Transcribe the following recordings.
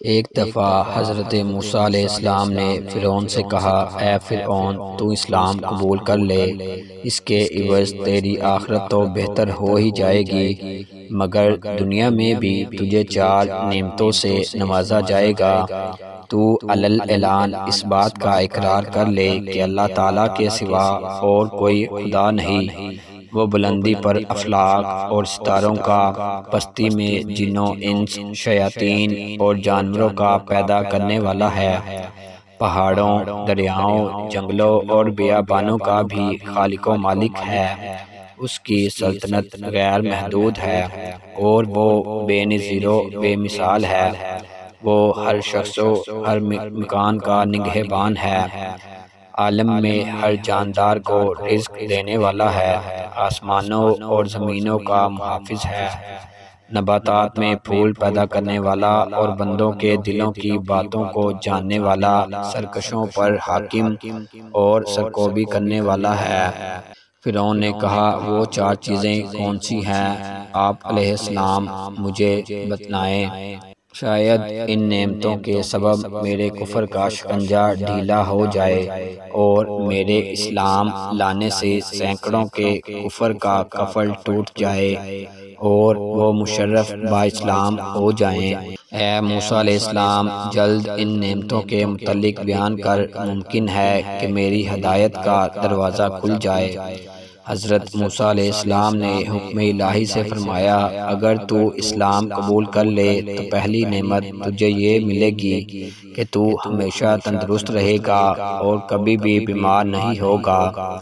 ایک دفعہ حضرت موسیٰ علیہ السلام نے فرعون سے کہا، اے فرعون، تو اسلام قبول کر لے، اس کے عوض تیری آخرت تو بہتر ہو ہی جائے گی، مگر دنیا میں بھی تجھے 4 نعمتوں سے نوازا جائے گا۔ تو علی الاعلان اس بات کا اقرار کر لے کہ اللہ تعالیٰ کے سوا اور کوئی خدا نہیں، وہ بلندی پر افلاک اور ستاروں کا، پستی میں جنوں انس، شیاطین اور جانوروں کا پیدا کرنے والا ہے، پہاڑوں، دریاؤں، جنگلوں اور بیابانوں کا بھی خالق و مالک ہے۔ اس کی سلطنت غیر محدود ہے اور وہ بے نظیر و بے مثال ہے۔ وہ ہر شخص و ہر مکان کا نگہبان ہے، عالم میں ہر جاندار کو رزق دینے والا ہے، آسمانوں اور زمینوں کا محافظ ہے، نباتات میں پھول پیدا کرنے والا اور بندوں کے دلوں کی باتوں کو جاننے والا، سرکشوں پر حاکم اور سرکوبی کرنے والا ہے۔ فرعون نے کہا، وہ 4 چیزیں کون سی ہیں؟ آپ علیہ السلام مجھے بتلائیں، شاید ان نعمتوں کے سبب میرے کفر کا شکنجہ ڈھیلا ہو جائے اور میرے اسلام لانے سے سینکڑوں کے کفر کا کفل ٹوٹ جائے اور وہ مشرف با اسلام ہو جائیں۔ اے موسیٰ علیہ السلام، جلد ان نعمتوں کے متعلق بیان کر، ممکن ہے کہ میری ہدایت کا دروازہ کھل جائے۔ حضرت موسیٰ علیہ السلام نے حکم الہی سے فرمایا، اگر تو اسلام قبول کر لے تو پہلی نعمت تجھے یہ ملے گی کہ تو ہمیشہ تندرست رہے گا اور کبھی بھی بیمار نہیں ہوگا۔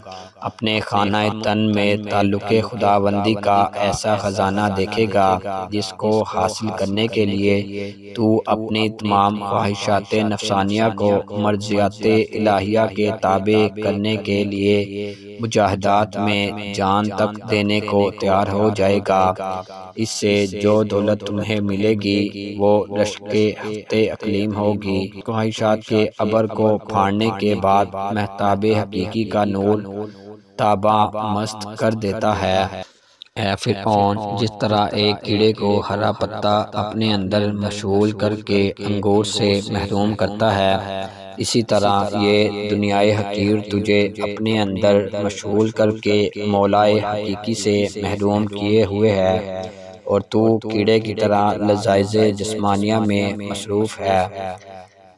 اپنے خانہ تن میں تعلق خداوندی کا ایسا خزانہ دیکھے گا جس کو حاصل کرنے کے لیے تو اپنی تمام خواہشات نفسانیہ کو مرضیات الہیہ کے تابع کرنے کے لیے مجاہدات میں جان تک دینے کو تیار ہو جائے گا۔ اس سے جو دولت تمہیں ملے گی وہ رشک ہفتے اقلیم ہوگی۔ خواہشات کے ابر کو پھاڑنے کے بعد مہتاب حقیقی کا نور تاباں مست کر دیتا ہے۔ اے فرعون، جس طرح ایک کیڑے کو ہرا پتا اپنے اندر مشغول کر کے انگور سے محروم کرتا ہے، اسی طرح یہ دنیائے حقیر تجھے اپنے اندر مشغول کر کے مولائے حقیقی سے محروم کیے ہوئے ہے اور تو کیڑے کی طرح لذائذ جسمانیہ میں مصروف ہے۔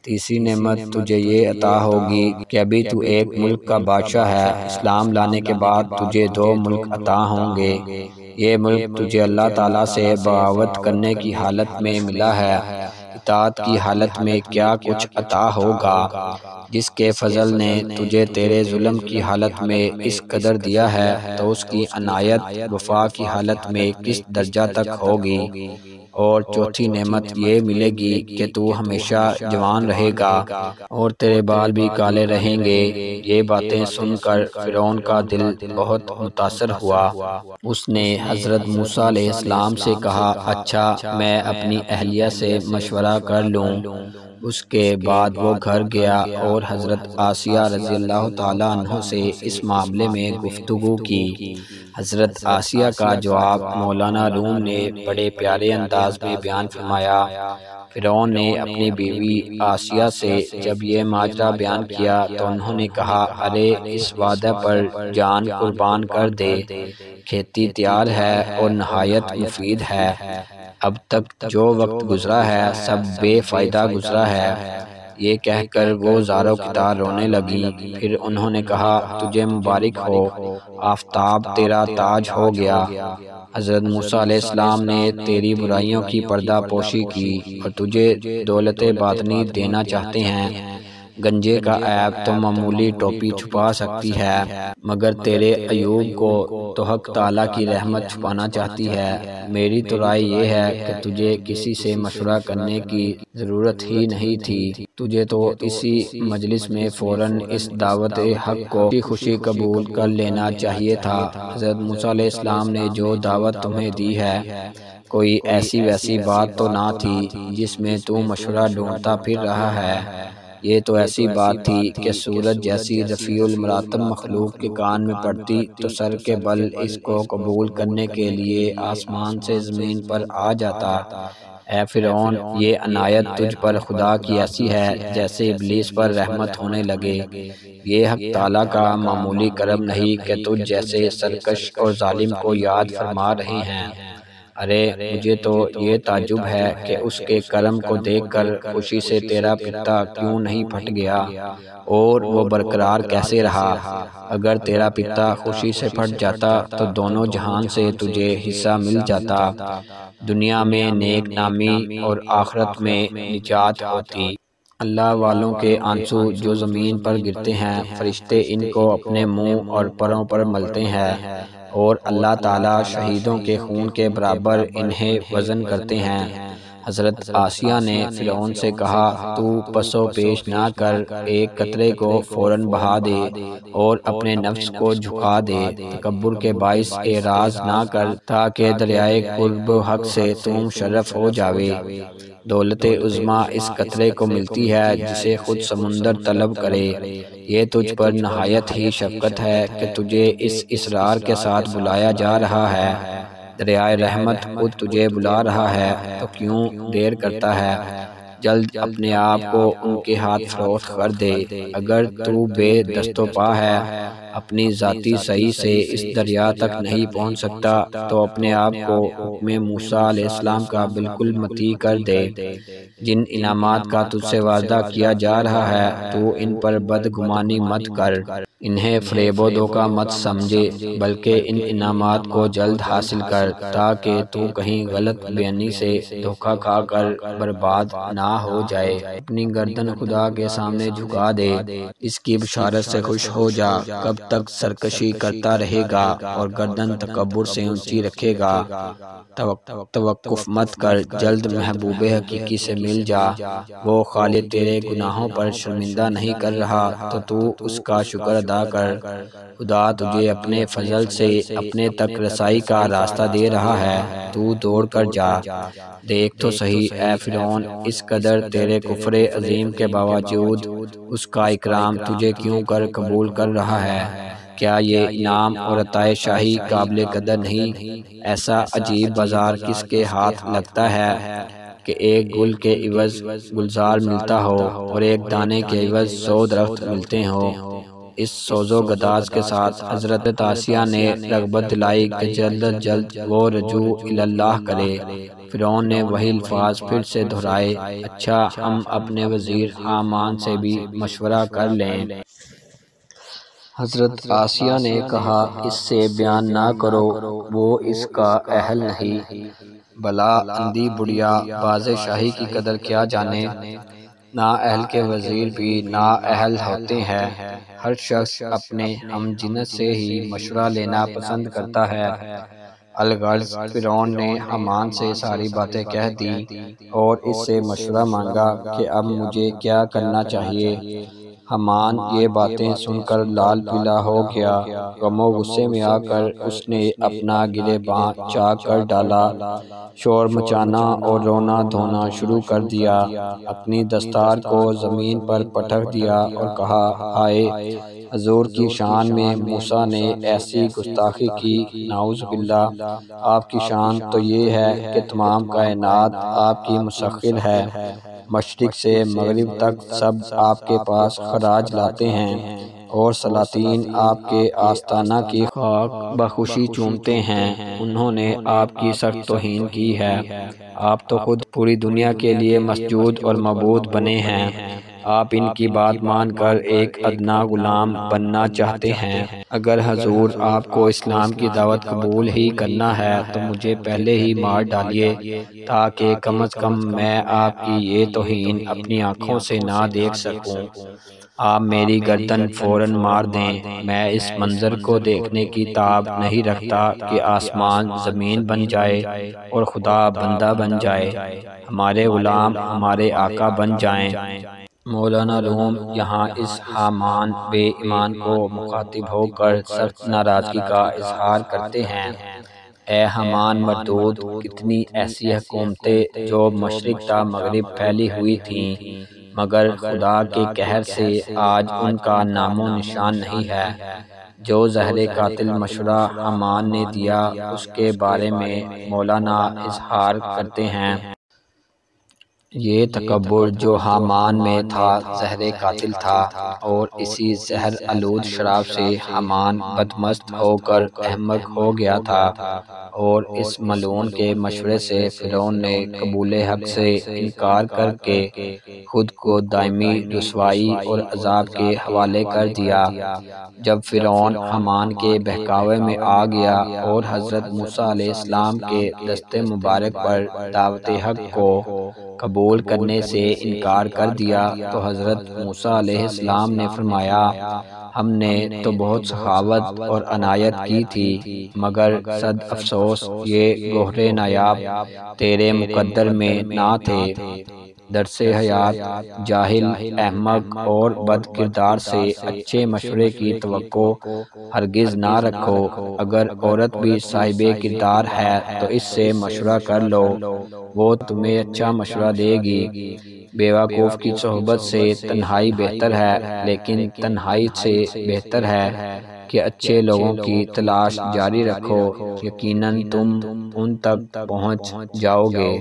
تیسری نعمت تجھے یہ عطا ہوگی کہ ابھی تو ایک ملک کا بادشاہ ہے، اسلام لانے کے بعد تجھے 2 ملک عطا ہوں گے۔ یہ ملک تجھے اللہ تعالیٰ سے بغاوت کرنے کی حالت میں ملا ہے، اطاعت کی حالت میں کیا کچھ عطا ہوگا۔ جس کے فضل نے تجھے تیرے ظلم کی حالت میں اس قدر دیا ہے تو اس کی عنایت وفا کی حالت میں کس درجہ تک ہوگی۔ اور چوتھی نعمت یہ ملے گی کہ تو ہمیشہ جوان رہے گا اور تیرے بال بھی کالے رہیں گے۔ یہ باتیں سن کر فرعون کا دل بہت متاثر ہوا۔ اس نے حضرت موسیٰ علیہ السلام سے کہا، اچھا، میں اپنی اہلیہ سے مشورہ کر لوں۔ اس کے بعد وہ گھر گیا اور حضرت آسیہ رضی اللہ تعالیٰ عنہ سے اس معاملے میں گفتگو کی۔ حضرت آسیہ کا جواب مولانا روم نے بڑے پیارے انداز میں بیان فرمایا۔ فرعون نے اپنی بیوی آسیہ سے جب یہ ماجرا بیان کیا تو انہوں نے کہا، ارے اس وعدے پر جان قربان کر دے، کھیتی تیار ہے اور نہایت مفید ہے، اب تک جو وقت گزرا ہے سب بے فائدہ گزرا ہے۔ یہ کہہ کر وہ زاروں کی طرح رونے لگیں۔ پھر انہوں نے کہا، تجھے مبارک ہو، آفتاب تیرا تاج ہو گیا۔ حضرت موسیٰ علیہ السلام نے تیری برائیوں کی پردہ پوشی کی اور تجھے دولت باطنی دینا چاہتے ہیں۔ گنجے کا عیب تو معمولی ٹوپی چھپا سکتی ہے، مگر تیرے عیوب کو تو حق تعالیٰ کی رحمت چھپانا چاہتی ہے۔ میری تو رائے یہ ہے کہ تجھے کسی سے مشورہ کرنے کی ضرورت ہی نہیں تھی، تجھے تو اسی مجلس میں فوراً اس دعوت حق کو خوشی خوشی قبول کر لینا چاہیے تھا۔ حضرت موسیٰ علیہ السلام نے جو دعوت تمہیں دی ہے، کوئی ایسی ویسی بات تو نہ تھی جس میں تو مشورہ ڈھونڈتا پھر رہا ہے۔ یہ تو ایسی بات تھی کہ سورج جیسی رفیع المراتب مخلوق کے کان میں پڑتی تو سر کے بل اس کو قبول کرنے کے لیے آسمان سے زمین پر آ جاتا۔ اے فرعون، یہ عنایت تجھ پر خدا کی ایسی ہے جیسے ابلیس پر رحمت ہونے لگے۔ یہ حق تعالیٰ کا معمولی کرم نہیں کہ تجھ جیسے سرکش اور ظالم کو یاد فرما رہے ہیں۔ ارے مجھے تو یہ تعجب ہے کہ اس کے کرم کو دیکھ کر خوشی سے تیرا پتا کیوں نہیں پھٹ گیا اور وہ برقرار کیسے رہا؟ اگر تیرا پتا خوشی سے پھٹ جاتا تو دونوں جہان سے تجھے حصہ مل جاتا، دنیا میں نیک نامی اور آخرت میں نجات ہوتی۔ اللہ والوں کے آنسو جو زمین پر گرتے ہیں، فرشتے ان کو اپنے منہ اور پروں پر ملتے ہیں، اور اللہ تعالیٰ شہیدوں کے خون کے برابر انہیں وزن کرتے ہیں۔ حضرت آسیہ نے فرعون سے کہا، تو پس و پیش نہ کر، ایک قطرے کو فوراً بہا دے اور اپنے نفس کو جھکا دے، تکبر کے باعث اعراض نہ کر تاکہ دریائے قرب حق سے تم مشرف ہو جاوے۔ دولت عظمیٰ اس قطرے کو ملتی ہے جسے خود سمندر طلب کرے۔ یہ تجھ پر نہایت ہی شفقت ہے کہ تجھے اس اصرار کے ساتھ بلایا جا رہا ہے۔ دریائے رحمت خود تجھے بلا رہا ہے تو کیوں دیر کرتا ہے؟ جلد اپنے آپ کو ان کے ہاتھ فروخت کر دے۔ اگر تو بے دست و پا ہے، اپنی ذاتی صحیح سے اس دریا تک نہیں پہنچ سکتا تو اپنے آپ کو حکم موسیٰ علیہ السلام کا بالکل مطیع کر دے۔ جن انعامات کا تجھ سے وعدہ کیا جا رہا ہے تو ان پر بدگمانی مت کر، انہیں فریب و دھوکہ مت سمجھے، بلکہ ان انعامات کو جلد حاصل کر تاکہ تو کہیں غلط بیانی سے دھوکہ کھا کر برباد نہ ہو جائے۔ اپنی گردن خدا کے سامنے جھکا دے، اس کی بشارت سے خوش ہو جا۔ کب تک سرکشی کرتا رہے گا اور گردن تکبر سے اونچی رکھے گا؟ توقف مت کر، جلد محبوب حقیقی سے مل جا۔ وہ خالق تیرے گناہوں پر شرمندہ نہیں کر رہا تو اس کا شکر ادا کر۔ خدا تجھے اپنے فضل سے اپنے تک رسائی کا راستہ دے رہا ہے، تو دوڑ کر جا۔ دیکھ تو صحیح اے فرعون، اس قدر تیرے کفر عظیم کے باوجود اس کا اکرام تجھے کیوں کر قبول کر رہا ہے؟ کیا یہ انعام اور عطائے شاہی قابل قدر نہیں؟ ایسا عجیب بازار کس کے ہاتھ لگتا ہے کہ ایک گل کے عوض گلزار ملتا ہو اور ایک دانے کے عوض 100 درخت ملتے ہوں۔ اس سوز و گداز کے ساتھ حضرت آسیہ نے رغبت دلائی کہ جلد از جلد وہ رجوع اللہ کرے۔ فرعون نے وہی الفاظ پھر سے دہرائے، اچھا ہم اپنے وزیر حامان سے بھی مشورہ کر لیں۔ حضرت آسیہ نے کہا، اس سے بیان نہ کرو، وہ اس کا اہل نہیں۔ بھلا اندھی بڑھیا باز شاہی کی قدر کیا جانے؟ نااہل کے وزیر بھی نااہل ہوتے ہیں۔ ہر شخص اپنے ہم جنس سے ہی مشورہ لینا پسند کرتا ہے۔ الغرض فرعون نے حامان سے ساری باتیں کہہ دی اور اس سے مشورہ مانگا کہ اب مجھے کیا کرنا چاہیے۔ حامان یہ باتیں سن کر لال پیلا ہو گیا۔ غم و غصے میں آ کر اس نے اپنا گریباں چاک کر ڈالا، شور مچانا اور رونا دھونا شروع کر دیا، اپنی دستار کو زمین پر پٹک دیا اور کہا، ہائے! حضور کی شان میں موسیٰ نے ایسی گستاخی کی، نعوذ باللہ! آپ کی شان تو یہ ہے کہ تمام کائنات آپ کی مسخر ہے، مشرق سے مغرب تک سب آپ کے پاس خراج لاتے ہیں اور سلاطین آپ کے آستانہ کی خاک بخوشی چومتے ہیں۔ انہوں نے آپ کی سخت توہین کی ہے، آپ تو خود پوری دنیا کے لیے مسجود اور معبود بنے ہیں، آپ ان کی بات مان کر ایک ادنا غلام بننا چاہتے ہیں۔ اگر حضور آپ کو اسلام کی دعوت قبول ہی کرنا ہے تو مجھے پہلے ہی مار ڈالیے تاکہ کم از کم میں آپ کی یہ توہین اپنی آنکھوں سے نہ دیکھ سکوں۔ آپ میری گردن فوراً مار دیں، میں اس منظر کو دیکھنے کی تاب نہیں رکھتا کہ آسمان زمین بن جائے اور خدا بندہ بن جائے، ہمارے غلام ہمارے آقا بن جائیں۔ مولانا روم یہاں اس حامان بے ایمان کو مخاطب ہو کر سخت ناراضگی کا اظہار کرتے ہیں۔ اے حامان مردود! کتنی ایسی حکومتیں جو مشرق تا مغرب پھیلی ہوئی تھیں، مگر خدا کے قہر سے آج ان کا نام و نشان نہیں ہے۔ جو زہر قاتل مشورہ حامان نے دیا، اس کے بارے میں مولانا اظہار کرتے ہیں، یہ تکبر جو حامان میں تھا زہر قاتل تھا، اور اسی زہر آلود شراب سے حامان بدمست ہو کر احمق ہو گیا تھا، اور اس ملعون کے مشورے سے فرعون نے قبول حق سے انکار کر کے خود کو دائمی رسوائی اور عذاب کے حوالے کر دیا۔ جب فرعون حامان کے بہکاوے میں آ گیا اور حضرت موسیٰ علیہ السلام کے دست مبارک پر دعوت حق کو قبول کرنے سے انکار کر دیا تو حضرت موسیٰ علیہ السلام نے فرمایا، ہم نے تو بہت سخاوت اور عنایت کی تھی، مگر صد افسوس یہ گوہر نایاب تیرے مقدر میں نہ تھے۔ درس حیات: جاہل، احمق اور بد کردار سے اچھے مشورے کی توقع ہرگز نہ رکھو۔ اگر عورت بھی صاحب کردار ہے تو اس سے مشورہ کر لو، وہ تمہیں اچھا مشورہ دے گی۔ بیوقوف کی صحبت سے تنہائی بہتر ہے، لیکن تنہائی سے بہتر ہے کہ اچھے لوگوں کی تلاش جاری رکھو، یقیناً تم ان تک پہنچ جاؤ گے۔